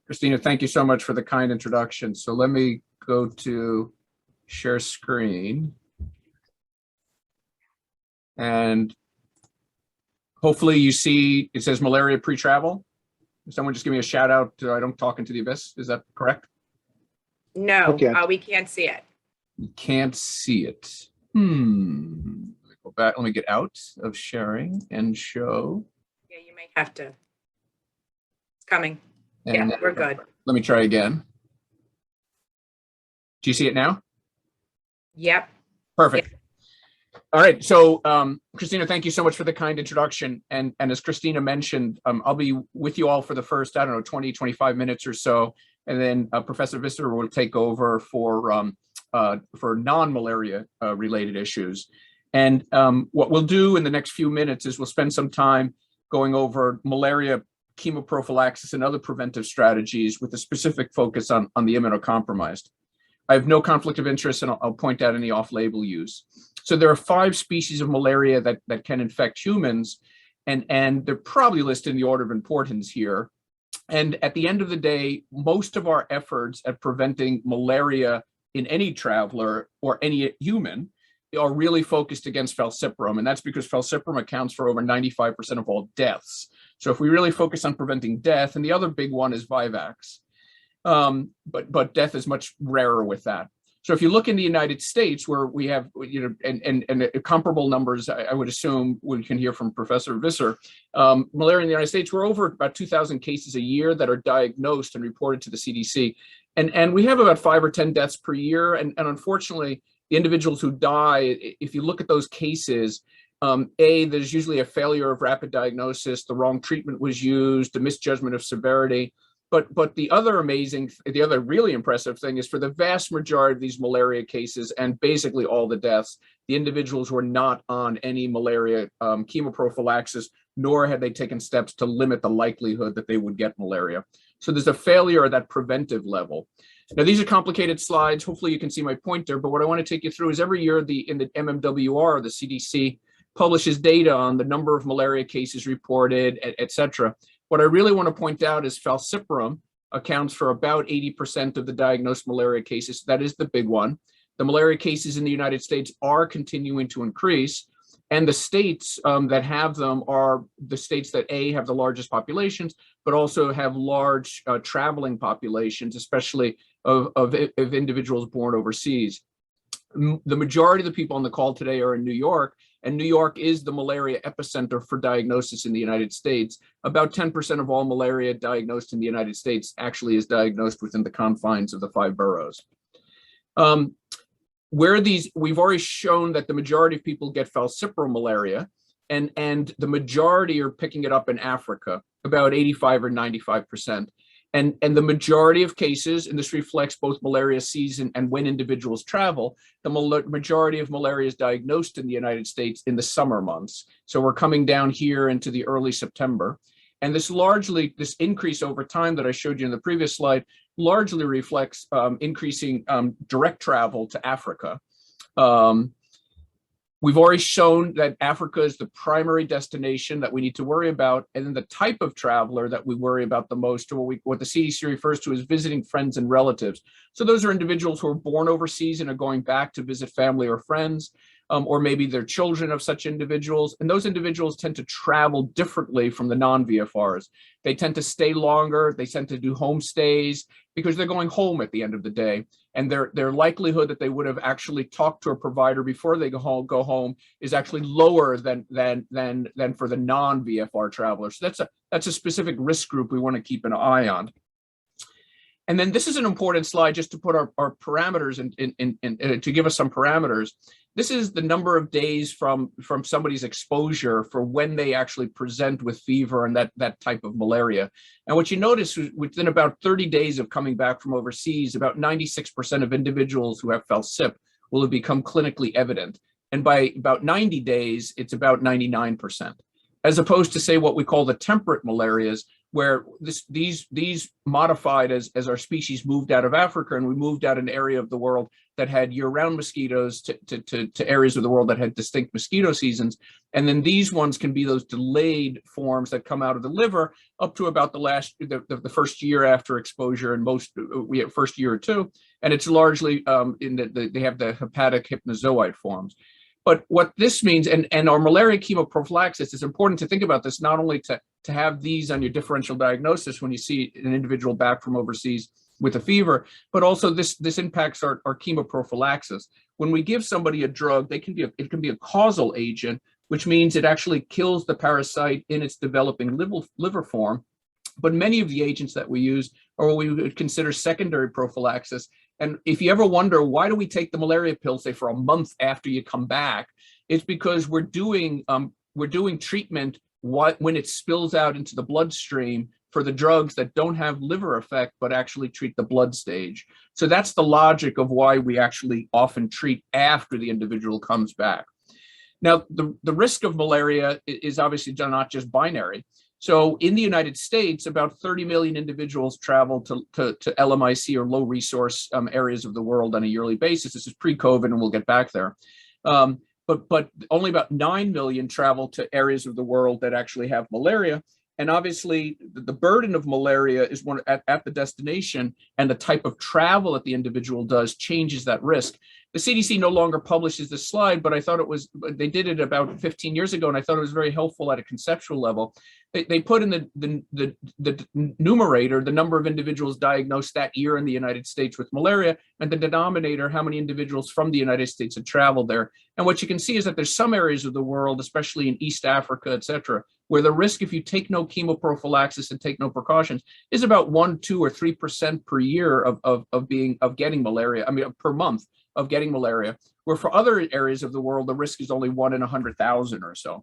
Christina, thank you so much for the kind introduction. So let me go to share screen. And hopefully you see, it says malaria pre-travel. Someone just give me a shout out. I don't talk into the abyss. Is that correct? No, Okay. we can't see it. You can't see it. Let me go back. Let me get out of sharing and show. Yeah, you may have to. It's coming. And Yeah, we're good. let me try again. Do you see it now? Yep. Perfect. All right. So, Christina, thank you so much for the kind introduction. And as Christina mentioned, I'll be with you all for the first, 20, 25 minutes or so. And then Professor Visser will take over for non-malaria related issues. And what we'll do in the next few minutes is we'll spend some time going over malaria chemoprophylaxis and other preventive strategies with a specific focus on the immunocompromised. I have no conflict of interest, and I'll point out any off-label use. So there are 5 species of malaria that can infect humans, and they're probably listed in the order of importance here. And at the end of the day, most of our efforts at preventing malaria in any traveler or any human are really focused against falciparum, and that's because falciparum accounts for over 95% of all deaths. So if we really focus on preventing death, and the other big one is Vivax, but death is much rarer with that. So if you look in the United States, where we have, and comparable numbers, I would assume we can hear from Professor Visser, malaria in the United States, we're over about 2,000 cases a year that are diagnosed and reported to the CDC. And we have about 5 or 10 deaths per year. And unfortunately, the individuals who die, if you look at those cases, there's usually a failure of rapid diagnosis, the wrong treatment was used, a misjudgment of severity. But the other really impressive thing is for the vast majority of these malaria cases, and basically all the deaths, the individuals were not on any malaria chemoprophylaxis, nor had they taken steps to limit the likelihood that they would get malaria. So there's a failure at that preventive level. Now, these are complicated slides. Hopefully you can see my pointer, but what I want to take you through is every year in the MMWR, the CDC publishes data on the number of malaria cases reported, et cetera. What I really want to point out is falciparum accounts for about 80% of the diagnosed malaria cases. That is the big one. The malaria cases in the United States are continuing to increase, and the states that have them are the states that have the largest populations, but also have large traveling populations, especially of individuals born overseas. The majority of the people on the call today are in New York, and New York is the malaria epicenter for diagnosis in the United States. About 10% of all malaria diagnosed in the United States actually is diagnosed within the confines of the 5 boroughs. We've already shown that the majority of people get falciparum malaria, and the majority are picking it up in Africa, about 85 or 95%. And the majority of cases, and this reflects both malaria season and when individuals travel, the majority of malaria is diagnosed in the United States in the summer months. So we're coming down here into the early September. And this increase over time that I showed you in the previous slide largely reflects increasing direct travel to Africa. We've already shown that Africa is the primary destination that we need to worry about, and then the type of traveler that we worry about the most, or what the CDC refers to as visiting friends and relatives. So those are individuals who are born overseas and are going back to visit family or friends, or maybe they're children of such individuals. And those individuals tend to travel differently from the non-VFRs. They tend to stay longer, they tend to do homestays, because they're going home at the end of the day. And their likelihood that they would have actually talked to a provider before they go home is actually lower than for the non-VFR travelers. So that's a specific risk group we want to keep an eye on. And then this is an important slide just to put our parameters in to give us some parameters. This is the number of days from somebody's exposure for when they actually present with fever and that type of malaria. And what you notice is within about 30 days of coming back from overseas, about 96% of individuals who have falcip will have become clinically evident. And by about 90 days, it's about 99%. As opposed to, say, what we call the temperate malarias, where these modified as our species moved out of Africa, and we moved out an area of the world that had year-round mosquitoes to areas of the world that had distinct mosquito seasons. And then these ones can be those delayed forms that come out of the liver up to about the first year after exposure, and we have first year or two. And it's largely they have the hepatic hypnozoite forms. But what this means, and our malaria chemoprophylaxis, it's important to think about this, not only to have these on your differential diagnosis when you see an individual back from overseas with a fever, but also this impacts our chemoprophylaxis. When we give somebody a drug, it can be a causal agent, which means it actually kills the parasite in its developing liver form. But many of the agents that we use are what we would consider secondary prophylaxis. And if you ever wonder, why do we take the malaria pill, say, for a month after you come back? It's because we're doing treatment when it spills out into the bloodstream for the drugs that don't have liver effect, but actually treat the blood stage. So that's the logic of why we actually often treat after the individual comes back. Now, the risk of malaria is obviously not just binary. So in the United States, about 30 million individuals travel to LMIC, or low resource areas of the world, on a yearly basis. This is pre-COVID, and we'll get back there. But only about 9 million travel to areas of the world that actually have malaria. And obviously, the burden of malaria is one at the destination, and the type of travel that the individual does changes that risk. The CDC no longer publishes this slide, but I thought they did it about 15 years ago, and I thought it was very helpful at a conceptual level. They put in the numerator the number of individuals diagnosed that year in the United States with malaria, and the denominator how many individuals from the United States had traveled there. And what you can see is that there's some areas of the world, especially in East Africa, et cetera, where the risk, if you take no chemoprophylaxis and take no precautions, is about 1%, 2%, or 3% per year of getting malaria. I mean, per month of getting malaria. Where for other areas of the world, the risk is only 1 in 100,000 or so.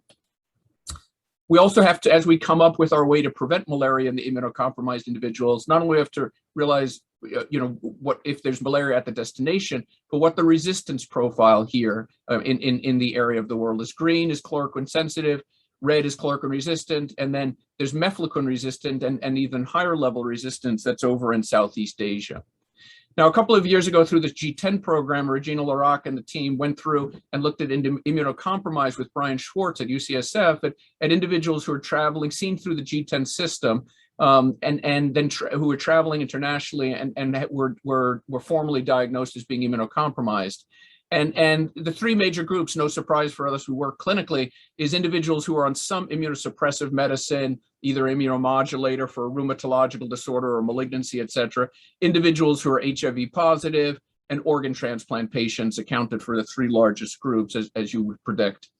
We also have to, as we come up with our way to prevent malaria in the immunocompromised individuals, not only have to realize, what if there's malaria at the destination, but what the resistance profile here in the area of the world is. Green is chloroquine sensitive, red is chloroquine resistant, and then there's mefloquine resistant and even higher level resistance that's over in Southeast Asia. Now, a couple of years ago, through this GTEN program, Regina Larac and the team went through and looked at immunocompromised with Brian Schwartz at UCSF at individuals who are traveling, seen through the GTEN system, and then who were traveling internationally and were formally diagnosed as being immunocompromised. And the three major groups, no surprise for us who work clinically, is individuals who are on some immunosuppressive medicine, either immunomodulator for a rheumatological disorder or malignancy, et cetera. Individuals who are HIV positive, and organ transplant patients accounted for the three largest groups, as you would predict.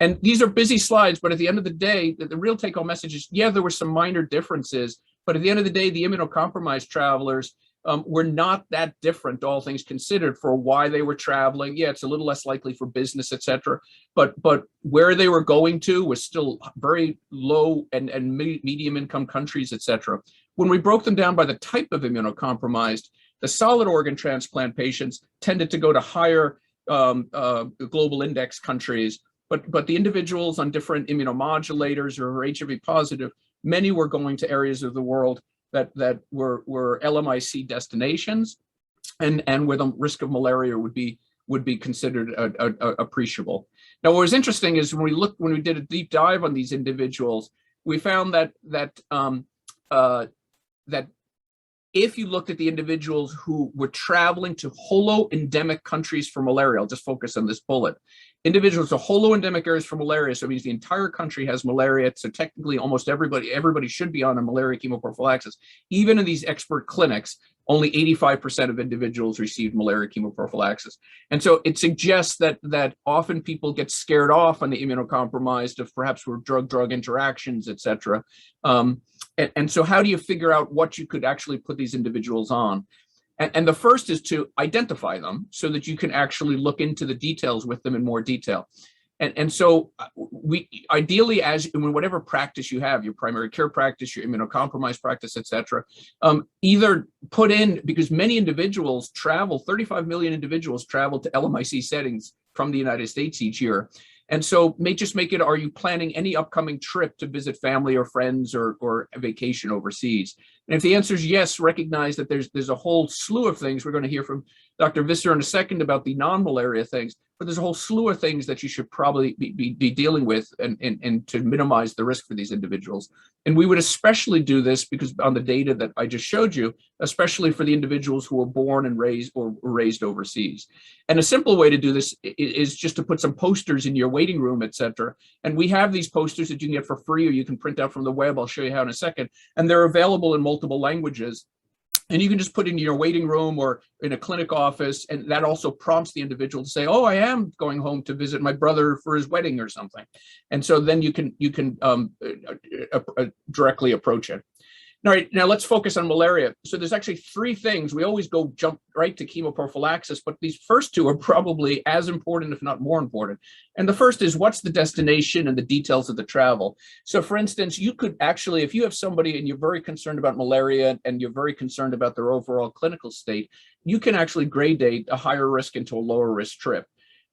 And these are busy slides, but at the end of the day, the real take-home message is, yeah, there were some minor differences, but at the end of the day, the immunocompromised travelers were not that different, all things considered, for why they were traveling. Yeah, it's a little less likely for business, et cetera, but where they were going to was still very low and medium income countries, et cetera. When we broke them down by the type of immunocompromised, the solid organ transplant patients tended to go to higher global index countries, but the individuals on different immunomodulators or HIV positive, many were going to areas of the world that were LMIC destinations, and where the risk of malaria would be considered appreciable. Now, what was interesting is when we did a deep dive on these individuals, we found that if you looked at the individuals who were traveling to holo-endemic countries for malaria, I'll just focus on this bullet. Individuals to holo-endemic areas for malaria, so it means the entire country has malaria, so technically almost everybody should be on a malaria chemoprophylaxis. Even in these expert clinics, only 85% of individuals receive malaria chemoprophylaxis. And so it suggests that often people get scared off on the immunocompromised of perhaps drug interactions, et cetera. And so how do you figure out what you could actually put these individuals on? And the first is to identify them so that you can actually look into the details with them in more detail. And so we ideally, as in whatever practice you have, your primary care practice, your immunocompromised practice, et cetera, either put in, because many individuals travel, 35 million individuals travel to LMIC settings from the United States each year. And so just make it, are you planning any upcoming trip to visit family or friends or a vacation overseas? And if the answer is yes, recognize that there's a whole slew of things. We're going to hear from Dr. Visser in a second about the non-malaria things, but there's a whole slew of things that you should probably be dealing with and to minimize the risk for these individuals. And we would especially do this because on the data that I just showed you, especially for the individuals who were born and raised or raised overseas. And a simple way to do this is just to put some posters in your waiting room, et cetera. And we have these posters that you can get for free or you can print out from the web. I'll show you how in a second. And they're available in multiple languages. And you can just put it in your waiting room or in a clinic office. And that also prompts the individual to say, oh, I am going home to visit my brother for his wedding or something. And so then you can directly approach it. All right, now let's focus on malaria. So there's actually three things. We always jump right to chemoprophylaxis, but these first two are probably as important, if not more important. And the first is what's the destination and the details of the travel. So for instance, you could actually, if you have somebody and you're very concerned about malaria and you're very concerned about their overall clinical state, you can actually gradate a higher risk into a lower risk trip.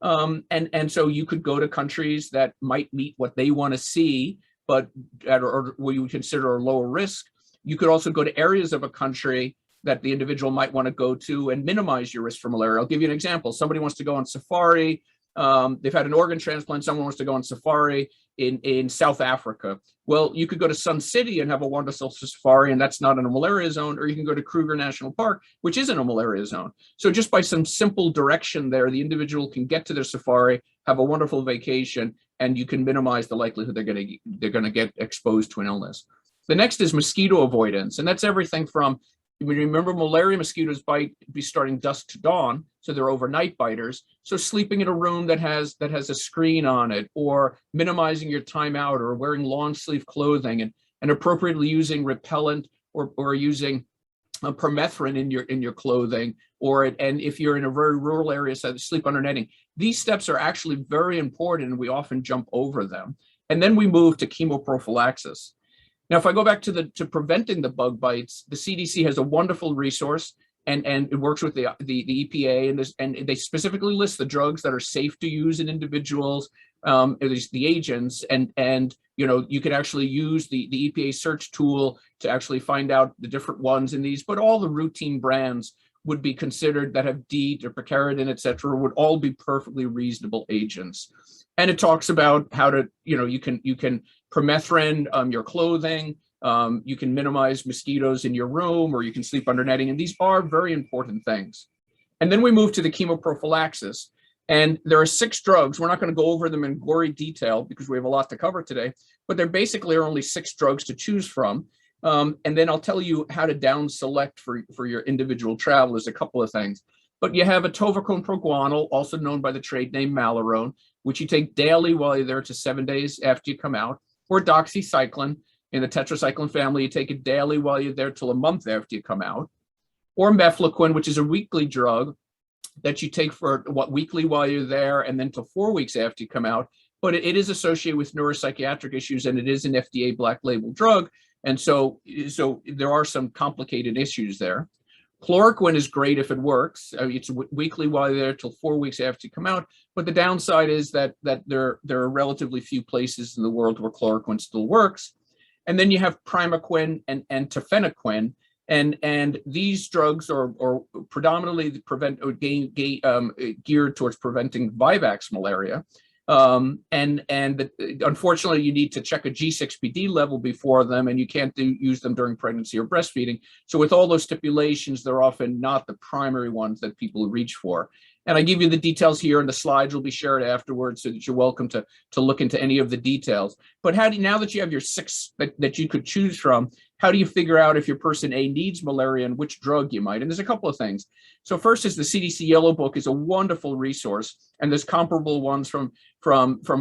And so you could go to countries that might meet what they want to see, but or what you would consider a lower risk. You could also go to areas of a country that the individual might want to go to and minimize your risk for malaria. I'll give you an example. Somebody wants to go on safari. They've had an organ transplant. Someone wants to go on safari in South Africa. Well, you could go to Sun City and have a wonderful safari, and that's not in a malaria zone, or you can go to Kruger National Park, which isn't a malaria zone. So just by some simple direction there, the individual can get to their safari, have a wonderful vacation, and you can minimize the likelihood they're going to get exposed to an illness. The next is mosquito avoidance, and that's everything from, remember, malaria mosquitoes be starting dusk to dawn, so they're overnight biters. So sleeping in a room that has a screen on it, or minimizing your time out, or wearing long sleeve clothing, and appropriately using repellent or using permethrin in your clothing, and if you're in a very rural area, so sleep under netting. These steps are actually very important, and we often jump over them. And then we move to chemoprophylaxis. Now, if I go back to preventing the bug bites, the CDC has a wonderful resource, and it works with the EPA, and they specifically list the drugs that are safe to use in individuals, at least the agents, and you can actually use the EPA search tool to actually find out the different ones in these, but all the routine brands would be considered that have DEET or picaridin, et cetera, would all be perfectly reasonable agents. And it talks about how to, you can permethrin your clothing, you can minimize mosquitoes in your room, or you can sleep under netting. And these are very important things. And then we move to the chemoprophylaxis. And there are 6 drugs. We're not going to go over them in gory detail because we have a lot to cover today, but there basically are only 6 drugs to choose from. And then I'll tell you how to down select for your individual travel. There's a couple of things. But you have atovaquone proguanil, also known by the trade name Malarone, which you take daily while you're there to 7 days after you come out, or doxycycline in the tetracycline family. You take it daily while you're there till a month after you come out, or mefloquine, which is a weekly drug that you take for weekly while you're there and then till 4 weeks after you come out. But it is associated with neuropsychiatric issues, and it is an FDA black label drug. And so there are some complicated issues there. Chloroquine is great if it works. It's weekly while you're there till 4 weeks after you come out. But the downside is that there are relatively few places in the world where chloroquine still works. And then you have primaquine and tafenoquine. And these drugs are predominantly geared towards preventing vivax malaria. Unfortunately, you need to check a G6PD level before them, and you can't use them during pregnancy or breastfeeding. So with all those stipulations, they're often not the primary ones that people reach for. And I give you the details here, and the slides will be shared afterwards, so that you're welcome to look into any of the details. But now that you have your 6 that you could choose from, how do you figure out if your person A needs malaria and which drug you might? And there's a couple of things. So first is the CDC Yellow Book is a wonderful resource, and there's comparable ones from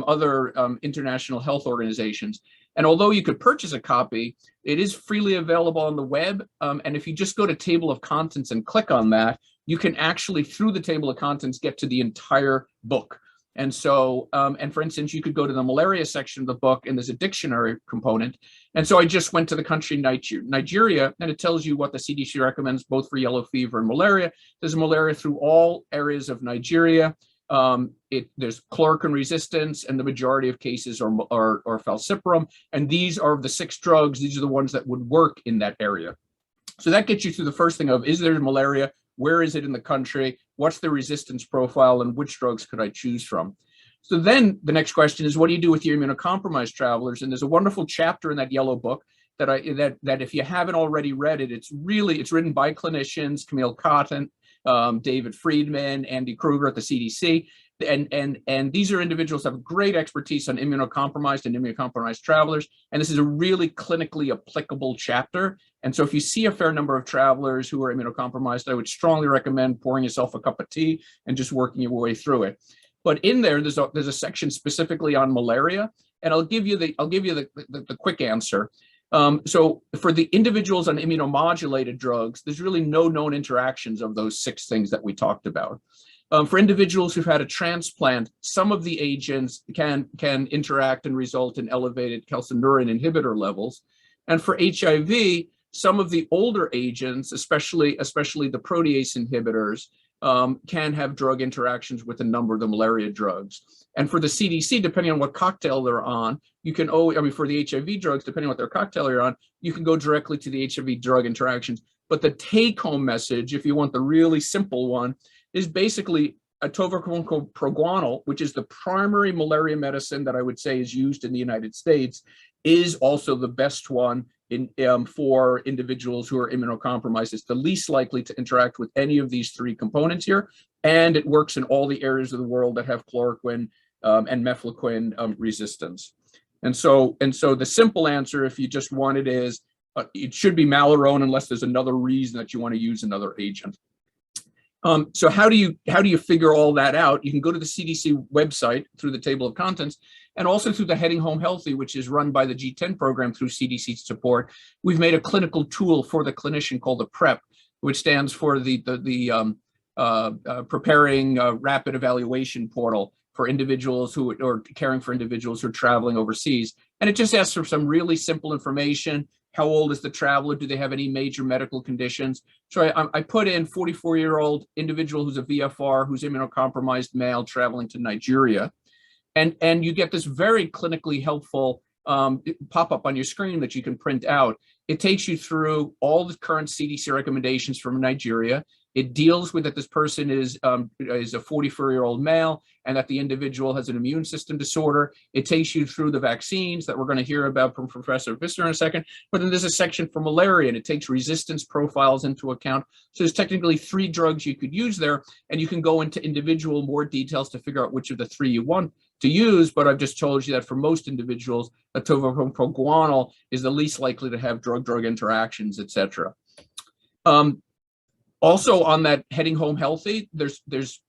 other international health organizations. And although you could purchase a copy, it is freely available on the web. And if you just go to table of contents and click on that, you can actually, through the table of contents, get to the entire book. And so, and for instance, you could go to the malaria section of the book, and there's a dictionary component. And so I just went to the country Nigeria, and it tells you what the CDC recommends both for yellow fever and malaria. There's malaria through all areas of Nigeria. There's chloroquine resistance, and the majority of cases are falciparum. And these are the 6 drugs. These are the ones that would work in that area. So that gets you through the first thing of, is there malaria? Where is it in the country? What's the resistance profile, and which drugs could I choose from? So then the next question is, what do you do with your immunocompromised travelers? And there's a wonderful chapter in that yellow book that if you haven't already read it, it's written by clinicians, Camille Cotton, David Friedman, Andy Kruger at the CDC. And these are individuals that have great expertise on immunocompromised and immunocompromised travelers. And this is a really clinically applicable chapter. And so if you see a fair number of travelers who are immunocompromised, I would strongly recommend pouring yourself a cup of tea and just working your way through it. But in there, there's a section specifically on malaria, and I'll give you the quick answer. So for the individuals on immunomodulated drugs, there's really no known interactions of those 6 things that we talked about. For individuals who've had a transplant, some of the agents can interact and result in elevated calcineurin inhibitor levels. And for HIV, some of the older agents, especially the protease inhibitors, can have drug interactions with a number of the malaria drugs. And for the CDC, depending on what cocktail they're on, you can, for the HIV drugs, depending on what their cocktail you're on, you can go directly to the HIV drug interactions. But the take-home message, if you want the really simple one, is basically atovaquone, which is the primary malaria medicine that I would say is used in the United States, is also the best one for individuals who are immunocompromised. It's the least likely to interact with any of these 3 components here, and it works in all the areas of the world that have chloroquine and mefloquine resistance. And so the simple answer, if you just want it, is it should be Malarone unless there's another reason that you want to use another agent. So how do you figure all that out? You can go to the CDC website through the table of contents, and also through the Heading Home Healthy, which is run by the GTEN program through CDC support. We've made a clinical tool for the clinician called the PrEP, which stands for the Preparing Rapid Evaluation Portal for individuals or caring for individuals who are traveling overseas. And it just asks for some really simple information. How old is the traveler? Do they have any major medical conditions? So I put in 44-year-old individual who's a VFR, who's immunocompromised male traveling to Nigeria. And you get this very clinically helpful pop-up on your screen that you can print out. It takes you through all the current CDC recommendations from Nigeria. It deals with that this person is a 44-year-old male and that the individual has an immune system disorder. It takes you through the vaccines that we're going to hear about from Professor Visser in a second. But then there's a section for malaria, and it takes resistance profiles into account. So there's technically 3 drugs you could use there, and you can go into individual more details to figure out which of the 3 you want to use. But I've just told you that for most individuals, atovaquone is the least likely to have drug-drug interactions, etc. Also on that Heading Home Healthy, there's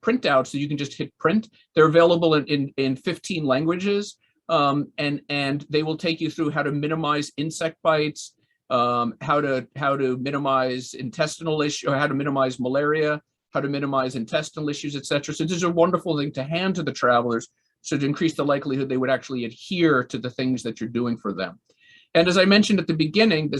printouts, so you can just hit print. They're available in 15 languages, and they will take you through how to minimize insect bites, how to minimize intestinal issues, how to minimize malaria, how to minimize intestinal issues, etc. So this is a wonderful thing to hand to the travelers, so to increase the likelihood they would actually adhere to the things that you're doing for them. And as I mentioned at the beginning,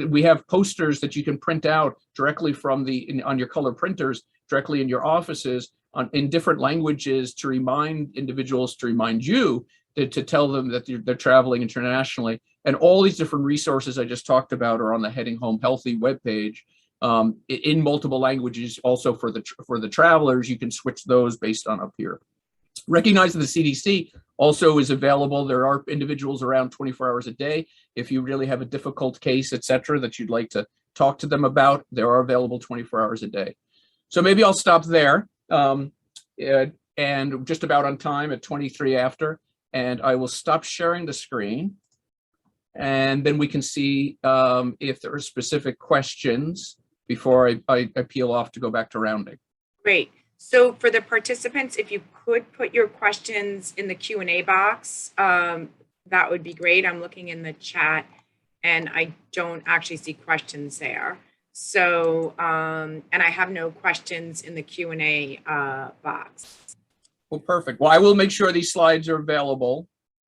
we have posters that you can print out directly from on your color printers, directly in your offices in different languages to remind individuals, to remind you to tell them that they're traveling internationally. And all these different resources I just talked about are on the Heading Home Healthy webpage in multiple languages. Also for the travelers, you can switch those based on up here. Recognize that the CDC also is available. There are individuals around 24 hours a day. If you really have a difficult case, et cetera, that you'd like to talk to them about, they are available 24 hours a day. So maybe I'll stop there, and just about on time at 23 after, and I will stop sharing the screen. And then we can see if there are specific questions before I peel off to go back to rounding. Great. So for the participants, if you could put your questions in the Q&A box, that would be great. I'm looking in the chat and I don't actually see questions there. So, and I have no questions in the Q&A box. Well, perfect. Well, I will make sure these slides are available